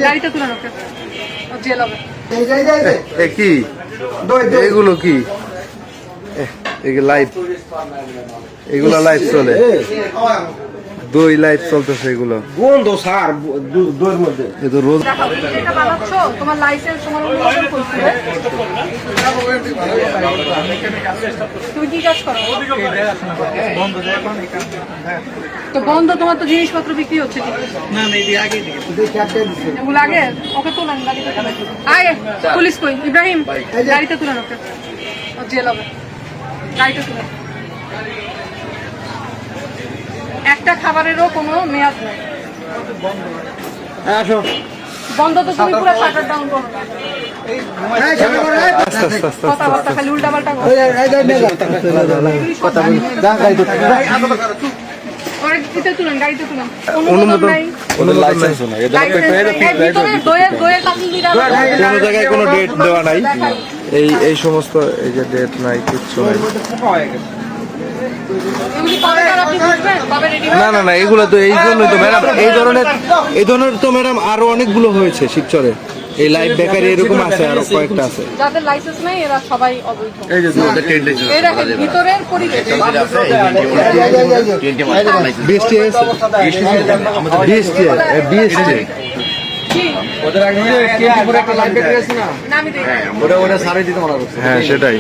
গাড়িতে তুলেন ওকে, জেল হবে। কি এগুলো কি লাইভ, এগুলো লাইভ চলে, দই লাইভ চলতেছে, এগুলো গন্ধ সার দইয়ের মধ্যে। এ তো রোজ এটা বানাচ্ছ, তোমার লাইসেন্স তোমার অনুমোদন করতে হবে। তুমি কি কাজ করো? তো বন্ধ, তোমার তো জিনিসপত্র বিক্রি হচ্ছে ঠিক এগুলো আগে ওকে তুলেন গাড়িতে তুলেন। আগে পুলিশ কই? ইব্রাহিম গাড়িতে তুলেন ওকে, জেল হবে। গাড়িতে তুলেন। একটা খাবারেরও কোনো মেয়াদ নেই। বন্ধ তো তুমি পুরো শাটার ডাউন করো না। কথাবার্তা খালি উল্টা পাল্টা করো। গাড়িতে তুলেন, গাড়িতে তুলেন। অনুমোদন নাই, কোনো লাইসেন্স নাই, কোনো জায়গায় কোনো ডেট দেওয়া নাই, এই সমস্ত এই যে ডেট নাই, কিচ্ছু নাই। না না না, এগুলো তো এই জন্যই তো ম্যাডাম, এই ধরনের তো ম্যাডাম আরো অনেকগুলো হয়েছে শিবচরে। এই লাইভ বেকারি এরকম আছে, আরো কয়েকটা আছে। যাদের লাইসেন্স নাই এরা সবাই অবৈধ। এই যে আমাদের টেন্ডে ছিল, এই দেখেন ভিতরের পরিবেশ। বিএসটি আছে, বিএসটি কি ওদের আগে 24 একটা লাইভ বেকারি আছে না, আমি দেখি। ওটা সারাই দিতে মানা করছে। হ্যাঁ সেটাই।